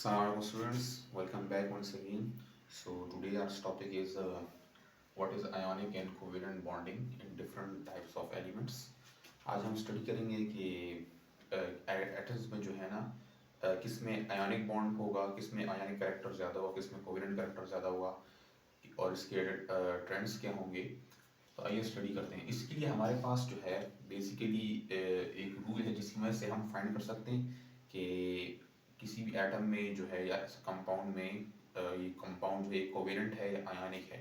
Assalamualaikum students, welcome back once again. So today our topic is what is ionic and covalent bonding in different types of elements. आज हम study करेंगे कि atoms में जो है ना किस में आयोनिक बॉन्ड होगा, किस में आयोनिक करैक्टर ज़्यादा होगा, किस में कोवेलेंट करैक्टर ज़्यादा होगा और इसके ट्रेंड्स क्या होंगे। तो आइए स्टडी करते हैं। इसके लिए हमारे पास जो है बेसिकली एक रूल है जिसकी वजह से हम फाइंड कर सकते हैं कि किसी भी एटम में जो है या कंपाउंड में ये कंपाउंड जो है कोवेलेंट है या आयनिक है,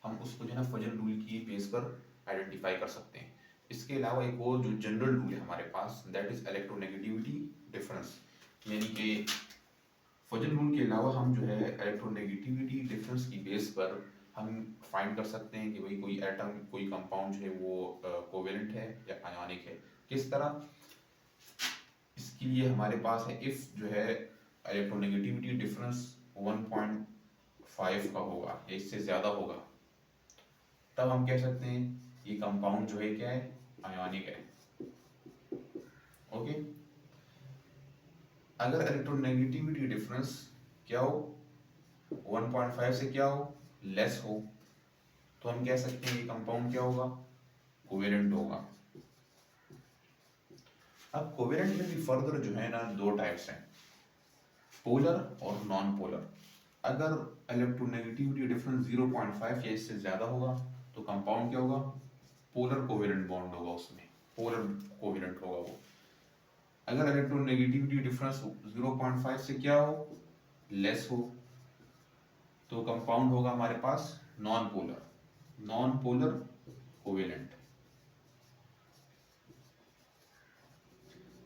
हम उसको जो है ना फजल रूल की बेस पर आइडेंटिफाई कर सकते हैं। इसके अलावा एक और जो जनरल रूल है हमारे पास, दैट इज इलेक्ट्रोनेगेटिविटी डिफरेंस, यानी कि फजल रूल के अलावा हम जो है इलेक्ट्रोनेगेटिविटी डिफरेंस की बेस पर हम फाइंड कर सकते हैं कि भाई कोई एटम कोई कंपाउंड जो है वो कोवेलेंट है या आयनिक है। किस तरह? इसके लिए हमारे पास है इफ जो है इलेक्ट्रोनेगेटिविटी डिफरेंस 1.5 का होगा या इससे ज़्यादा होगा, तब हम कह सकते हैं ये कंपाउंड जो है क्या है, आयनिक है। ओके, अगर इलेक्ट्रोनेगेटिविटी डिफरेंस क्या हो, 1.5 से क्या हो, लेस हो, तो हम कह सकते हैं ये कंपाउंड क्या होगा, कोवेलेंट होगा। अब कोवेलेंट में भी फर्दर जो है ना दो टाइप्स हैं, पोलर और नॉन पोलर। अगर इलेक्ट्रोनेगेटिविटी डिफरेंस 0.5 या इससे ज़्यादा होगा तो कंपाउंड क्या होगा, पोलर कोवेलेंट बॉन्ड होगा, उसमें पोलर कोवेलेंट होगा वो। अगर इलेक्ट्रोनेगेटिविटी डिफरेंस 0.5 से क्या हो, लेस हो, तो कंपाउंड होगा हमारे पास नॉन पोलर कोवेलेंट।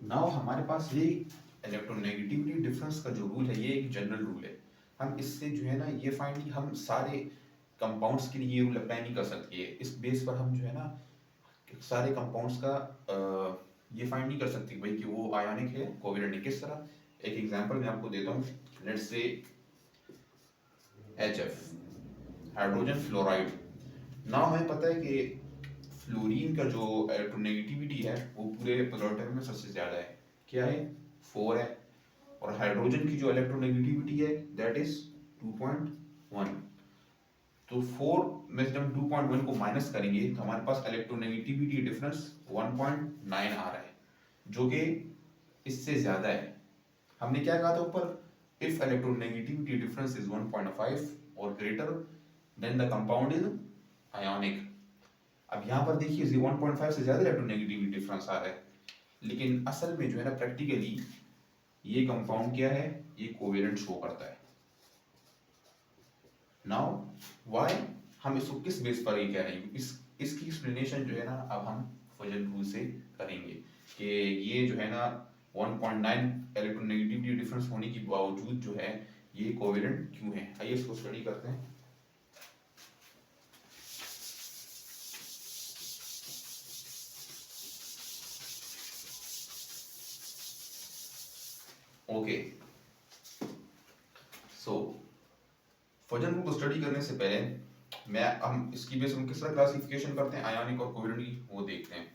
नाउ हमारे पास ये इलेक्ट्रोनेगेटिविटी डिफरेंस का जो रूल है ये एक जनरल रूल है। हम इससे जो है ना ये फाइंड हम सारे कंपाउंड्स के लिए ये रूल अप्लाई नहीं कर सकते। इस बेस पर हम जो है ना सारे कंपाउंड्स का ये फाइंड नहीं कर सकते भाई कि वो आयनिक है कोवेलेंट है। किस तरह? एक एग्जांपल मैं आपको देता हूँ। Let's say HF, hydrogen fluoride. Now हमें पता है कि फ्लोरीन का जो इलेक्ट्रोनेगेटिविटी है वो पूरे पेरियोडिक में सबसे ज्यादा है, क्या है, 4 है। और हाइड्रोजन की जो इलेक्ट्रोनेगेटिविटी है दैट इज 2.1। तो 4 में से जब 2.1 को माइनस करेंगे तो हमारे पास इलेक्ट्रोनेगेटिविटी डिफरेंस 1.9 आ रहा है, जो कि इससे ज्यादा है। हमने क्या कहा था ऊपर, इफ इलेक्ट्रोनेगेटिविटी डिफरेंस इज 1.5 और greater than the compound is ionic. अब यहाँ पर देखिए 1.5 से ज्यादा इलेक्ट्रोनेगेटिविटी डिफरेंस आ रहा है, लेकिन असल में जो है ना प्रैक्टिकली ये कंपाउंड क्या है, ये कोवेलेंट शो करता है। नाउ व्हाई, हम इसको किस बेस पर ये कह रहे हैं, इसकी एक्सप्लेनेशन जो है ना अब हम फजल रूल से करेंगे कि ये जो है ना 1.9 इलेक्ट्रोनेगेटिविटी डिफरेंस होने के बावजूद जो है ये कोवेलेंट क्यों है। आइए इसको स्टडी करते हैं। ओके, सो फजल रूल को स्टडी करने से पहले हम इसकी बेस हम किस तरह क्लासिफिकेशन करते हैं आयनिक और कोवेलेंट की, वो देखते हैं।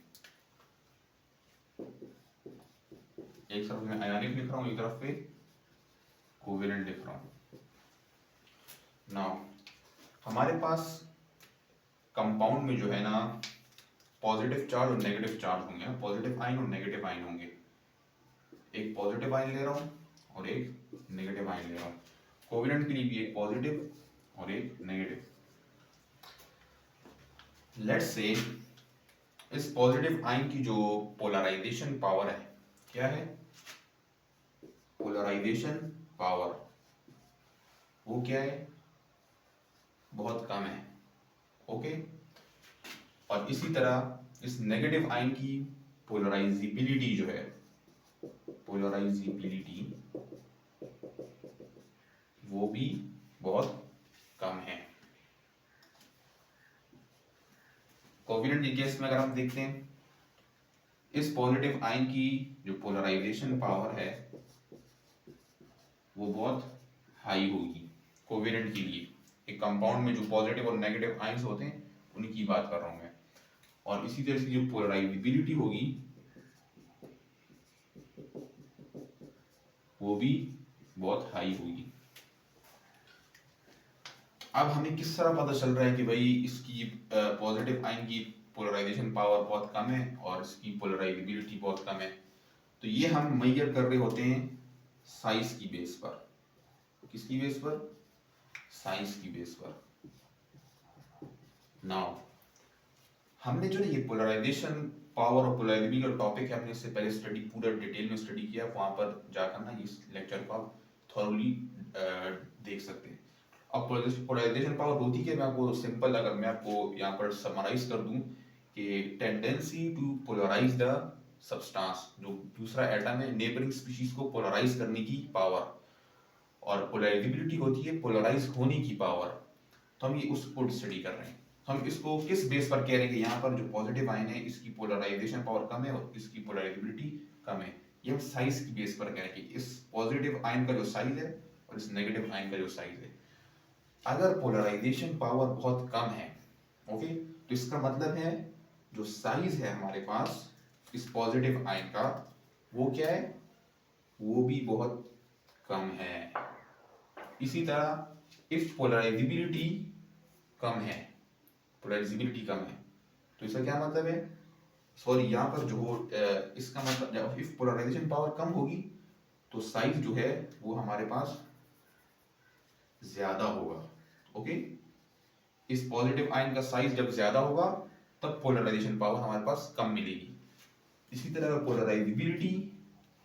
एक तरफ मैं आयनिक लिख रहा हूँ, एक तरफ पे कोवेलेंट लिख रहा हूँ। नाउ हमारे पास कंपाउंड में जो है ना पॉजिटिव चार्ज और नेगेटिव चार्ज होंगे, पॉजिटिव आयन और नेगेटिव आयन होंगे। एक पॉजिटिव आयन ले रहा हूँ और एक नेगेटिव आयन ले रहा हूँ। कोवेलेंट के लिए भी एक पॉजिटिव और एक नेगेटिव। लेट्स से इस पॉजिटिव आयन की जो पोलराइजेशन पावर है, क्या है, पोलराइजेशन पावर, वो क्या है, बहुत कम है। ओके, और इसी तरह इस नेगेटिव आयन की पोलराइजिबिलिटी जो है, पोलराइजिबिलिटी वो भी बहुत कम है। कोवेलेंट के केस में अगर हम देखते हैं, इस पॉजिटिव आयन की जो पोलराइजेशन पावर है वो बहुत हाई होगी कोवेलेंट के लिए। एक कंपाउंड में जो पॉजिटिव और नेगेटिव आयंस होते हैं उनकी बात कर रहा हूं मैं। और इसी तरह से जो पोलराइजिबिलिटी होगी वो भी बहुत हाई होगी। अब हमें किस तरह पता चल रहा है कि भाई इसकी पॉजिटिव आयन की पोलराइजेशन पावर बहुत कम है और इसकी पोलराइजेबिलिटी बहुत कम है? तो ये हम मेजर कर रहे होते हैं साइज की बेस पर। किसकी बेस पर? साइज की बेस पर। नाउ हमने जो ये पोलराइजेशन पावर और पोलराइजेबिलिटी का टॉपिक है, हमने इससे पहले स्टडी पूरा डिटेल में स्टडी किया, वहां पर जाकर ना इस लेक्चर को आप थॉरली देख सकते हैं। अब पोलराइजेशन पावर होती है, मैं आपको सिंपल, अगर मैं आपको यहाँ पर समराइज कर दूं कि tendency to polarise the substance, जो दूसरा एटम है, नेबरिंग स्पीशीज को पोलराइज करने की पावर, और पोलराइजेबिलिटी होती है पोलराइज होने की पावर। तो हम ये उसको स्टडी कर रहे हैं। हम इसको किस बेस पर कह रहे हैं कि यहाँ पर जो पॉजिटिव आयन है इसकी पोलराइजेशन पावर कम है और इसकी पोलराइजेबिलिटी कम है? ये हम साइज की बेस पर कह रहे हैं कि इस पॉजिटिव आयन का जो साइज है और इस नेगेटिव आयन का जो साइज है, अगर पोलराइजेशन पावर बहुत कम है, ओके, तो इसका मतलब है जो साइज है हमारे पास इस पॉजिटिव आयन का, वो क्या है? वो भी बहुत कम है। इसी तरह इफ पोलराइजेबिलिटी कम है, पोलराइजेबिलिटी कम है, तो इसका क्या मतलब है? सॉरी, यहाँ पर जो इसका मतलब जब इफ पोलराइजेशन पावर कम होगी तो साइज जो है वो हमारे पास ज्यादा होगा। ओके, इस पॉजिटिव आयन का साइज जब ज्यादा होगा तब पोलराइजेशन पावर हमारे पास कम मिलेगी। इसी तरह पोलराइजेबिलिटी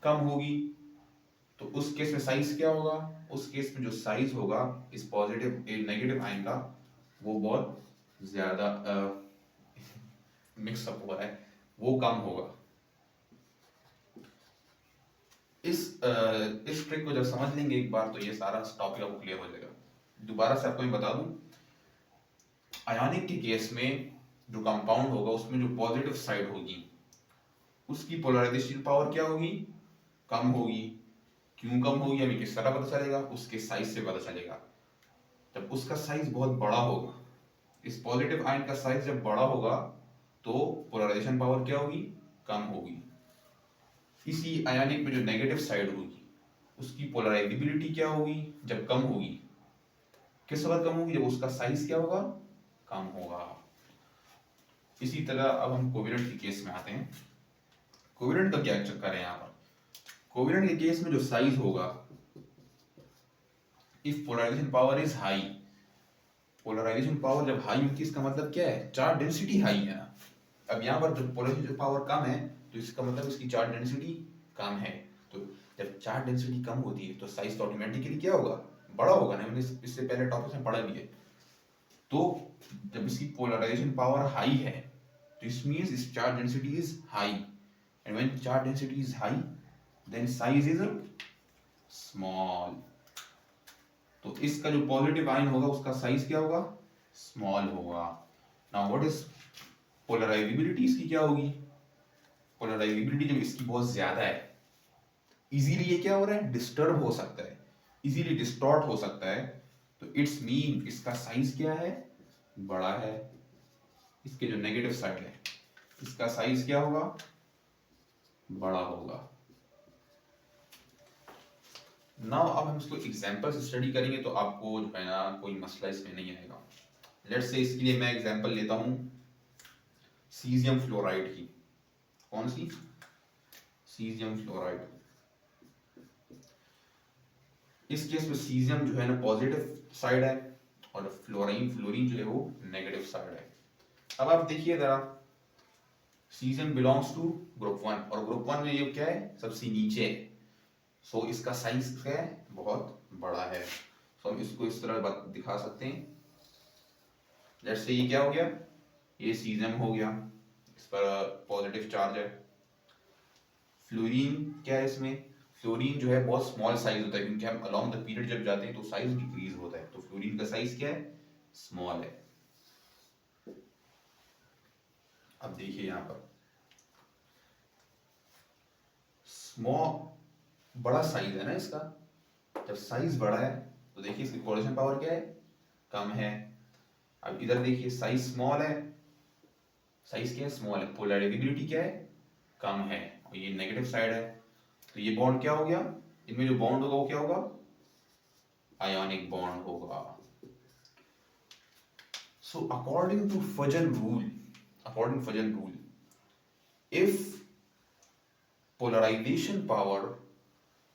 कम होगी तो उस केस में साइज क्या होगा? उस केस में जो साइज होगा इस पॉजिटिव नेगेटिव आयन का, वो बहुत ज्यादा मिक्सअप हो रहा है, वो कम होगा। इस ट्रिक को जब समझ लेंगे एक बार तो ये सारा टॉपिक आपको क्लियर हो जाएगा। दोबारा से आपको मैं बता दूं, आयोनिक के केस में जो कंपाउंड होगा उसमें जो पॉजिटिव साइड होगी उसकी पोलराइजेशन पावर क्या होगी? कम होगी। क्यों कम होगी हमें किस तरह पता चलेगा? उसके साइज से पता चलेगा। जब उसका साइज बहुत बड़ा होगा, इस पॉजिटिव आयन का साइज जब बड़ा होगा तो पोलराइजेशन पावर क्या होगी? कम होगी। इसी आयनिक में जो नेगेटिव साइड होगी उसकी पोलराइजेबिलिटी क्या होगी? जब कम होगी। किस वक्त कम होगी? जब उसका साइज क्या होगा? कम होगा। इसी तरह अब हम कोवेलेंट के केस में आते हैं। कोवेलेंट का क्या चक्कर है यहाँ पर? कोवेलेंट के केस में जो साइज होगा, if polarisation power is high, polarisation power जब हाई होती है इसका मतलब क्या है? चार्ज डेंसिटी हाई है ना। अब यहाँ पर जब पोलराइजेशन पावर कम है तो इसका मतलब इसकी चार्ज डेंसिटी कम है। तो जब चार्ज डेंसिटी कम होती है तो साइज तो ऑटोमेटिकली क्या होगा? बड़ा होगा ना। मैंने इससे पहले टॉपिक में पढ़ा भी है। तो जब इसकी पोलराइजेशन पावर हाई है तो इस मींस इस charge density is high, and when charge density is high then size is small. तो इसका जो पॉजिटिव आयन होगा उसका साइज क्या होगा? स्मॉल होगा। Now what is polarisability? इसकी क्या होगी? पोलराइजेबिलिटी जब इसकी बहुत ज्यादा है, इजीली ये क्या हो रहा है? डिस्टर्ब हो सकता है, इजीली डिस्टॉर्ट हो सकता है। तो इट्स मीन इसका साइज क्या है? बड़ा है। इसके जो नेगेटिव साइड है इसका साइज क्या होगा? बड़ा होगा। नाउ अब हम इसको एग्जांपल से स्टडी करेंगे तो आपको जो है ना कोई मसला इसमें नहीं आएगा। लेट्स से इसके लिए मैं एग्जांपल लेता हूं सीजियम फ्लोराइड की। कौन सी? Caesium fluoride. इस केस में सीजियम जो है ना पॉजिटिव साइड है और फ्लोरीन जो है वो नेगेटिव साइड है। अब आप देखिए जरा, सीजियम बिलोंग्स टू ग्रुप 1 और ग्रुप 1 में ये क्या है? सबसे नीचे है। सो इसका साइज क्या है? बहुत बड़ा है। सो हम इसको इस तरह दिखा सकते हैं। जैसे ये क्या हो गया? ये सीजियम हो गया, इस पर पॉजिटिव चार्ज है। फ्लोरीन क्या है इसमें? फ्लोरीन जो है बहुत स्मॉल साइज होता है क्योंकि हम अलोंग द पीरियड जब जाते हैं तो साइज डिक्रीज होता है। तो फ्लोरीन का साइज क्या है? स्मॉल है। अब देखिए यहाँ पर स्मॉल, बड़ा साइज है ना इसका। जब साइज बड़ा है तो देखिए इसकी पोलराइजेशन पावर क्या है? कम है। अब इधर देखिए साइज स्मॉल है, साइज क्या है? स्मॉल है। पोलराइजेबिलिटी क्या है? कम है और ये नेगेटिव साइड है। तो ये बॉन्ड क्या हो गया? इनमें जो बॉन्ड होगा वो क्या होगा? आयोनिक बॉन्ड होगा। So according to Fajan rule, if polarization power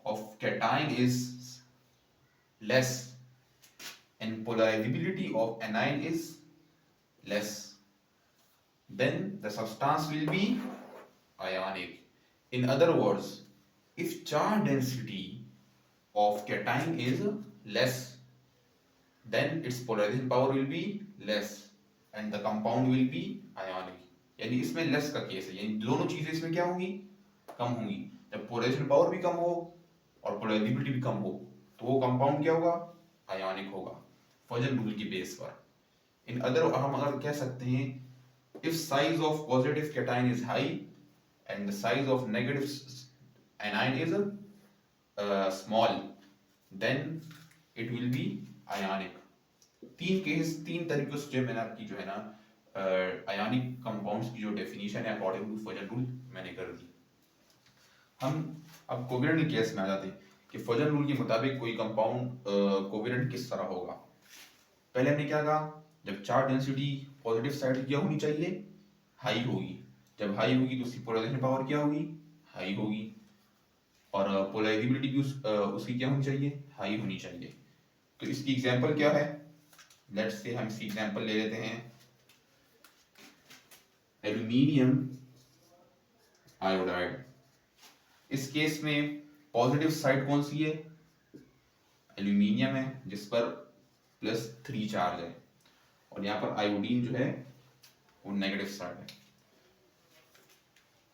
of cation is less and polarizability of anion is less, then the substance will be ionic. In other words, if charge density of cation is less, then its polarization power will be less and the compound will be ionic. यानी इसमें less का case है, यानी दोनों चीजें इसमें क्या होंगी, कम होंगी। जब पोलराइजेशन पावर भी कम हो और पोलराइजेबिलिटी भी कम हो तो वो कंपाउंड क्या होगा, आयोनिक होगा, फजन रूल की बेस पर। इन अदर हम अगर कह सकते हैं, if size of positive cation is high and the size of negative anion is small, then it will be ionic. तीन तरीकों से जो मैंने आपकी जो है ना आयोनिक कंपाउंड्स की जो डेफिनेशन है अकॉर्डिंग टू फजन रूल मैंने कर दी। हम अब कोवेलेंट के केस में आ जाते हैं कि फजन रूल के मुताबिक कोई कंपाउंड कोवेलेंट किस तरह होगा। पहले हमने क्या कहा, जब चार्ज डेंसिटी पॉजिटिव साइड क्या होनी चाहिए, हाई होगी। जब हाई होगी तो उसकी पोलराइजेशन पावर क्या होगी, हाई होगी, और पोलराइजेबिलिटी भी उसकी क्या होनी चाहिए, हाई होनी चाहिए। तो इसकी एग्जांपल क्या है, लेट्स से हम इसकी एग्जांपल ले लेते हैं एल्यूमिनियम आयोडाइड। इस केस में पॉजिटिव साइड कौन सी है, एल्यूमिनियम है जिस पर +3 चार्ज है, और यहाँ पर आयोडीन जो है वो नेगेटिव साइड है।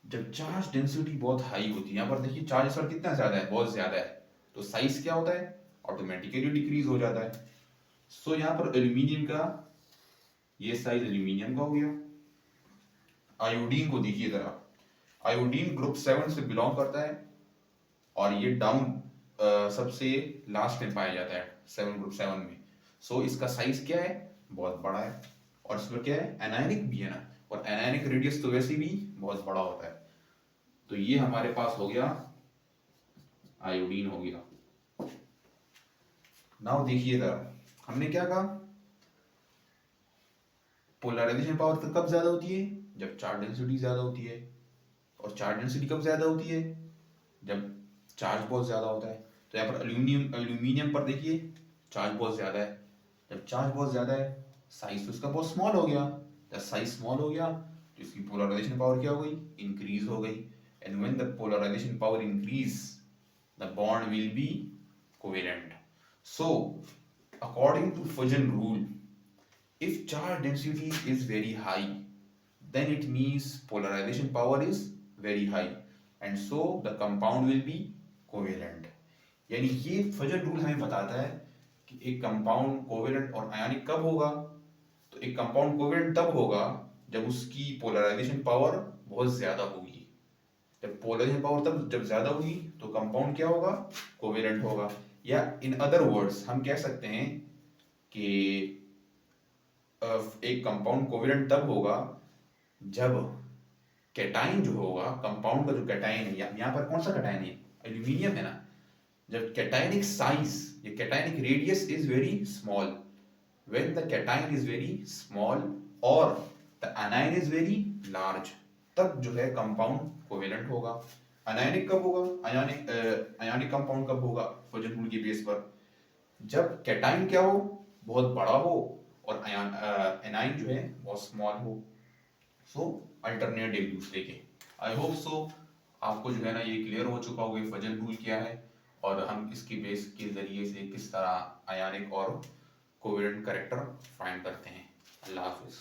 जब चार्ज डेंसिटी बहुत हाई होती है, यहाँ पर देखिए चार्ज इस पर कितना ज्यादा है, बहुत ज्यादा है, तो साइज क्या होता है, ऑटोमेटिकली डिक्रीज हो जाता है। सो यहाँ पर एल्यूमिनियम का ये साइज एल्यूमिनियम का हो गया। आयोडीन को देखिए जरा, आयोडीन ग्रुप 7 से बिलोंग करता है और ये डाउन सबसे लास्ट में पाया जाता है ग्रुप 7 में। सो इसका साइज क्या है, बहुत बड़ा है, और इसमें क्या है, एनायनिक भी है ना, और एनायनिक रेडियस तो वैसे भी बहुत बड़ा होता है। तो ये हमारे पास हो गया आयोडीन हो गया। नाउ देखिए जरा, हमने क्या कहा, पोलराइजेशन पावर फिर कब ज्यादा होती है, जब चार्ज डेंसिटी ज्यादा होती है, और चार्ज डेंसिटी कब ज्यादा होती है, जब चार्ज बहुत ज्यादा होता है। तो यहाँ पर एल्यूमिनियम पर देखिए चार्ज बहुत ज्यादा है, जब चार्ज बहुत ज्यादा है साइज तो इसका बहुत स्मॉल हो गया, जब साइज स्मॉल हो गया तो इसकी पोलराइजेशन पावर क्या हो गई, इंक्रीज हो गई, and when the polarisation power increase the bond will be covalent. So according to Fajan rule, if charge density is very high, then it means polarization power is very high and so the compound will be covalent। यानी ये फजन rule हमें बताता है कि एक compound covalent और आयनिक कब होगा। तो एक कंपाउंड कोवेलेंट तब होगा जब उसकी पोलराइजेशन पावर बहुत ज्यादा होगी। जब पोलराइजेशन पावर तब जब ज्यादा होगी तो कंपाउंड क्या होगा, कोवेलेंट होगा। या इन अदर वर्ड्स हम कह सकते हैं कि एक कंपाउंड कोवेलेंट तब होगा जब कैटाइन जो होगा, कंपाउंड का जो कैटाइन है, यहाँ पर कौन सा कैटाइन है, एल्यूमिनियम है ना, जब कैटाइनिक साइज या cationic radius is very small, when the cation is very small और the anion is very large, तब जो है कंपाउंड कोवेलेंट होगा। अनायनिक कब होगा, आयोनिक कंपाउंड कब होगा, फजन रूल के बेस पर, जब कैटाइन क्या हो, बहुत बड़ा हो, और एनाइन जो है बहुत स्मॉल हो। सो अल्टरनेट एक दूसरे के। आई होप सो आपको जो है ना ये क्लियर हो चुका होगा फजन रूल क्या है और हम इसकी बेस के जरिए से किस तरह आयनिक और कोवेलेंट कैरेक्टर फाइंड करते हैं। अल्लाह हाफिज।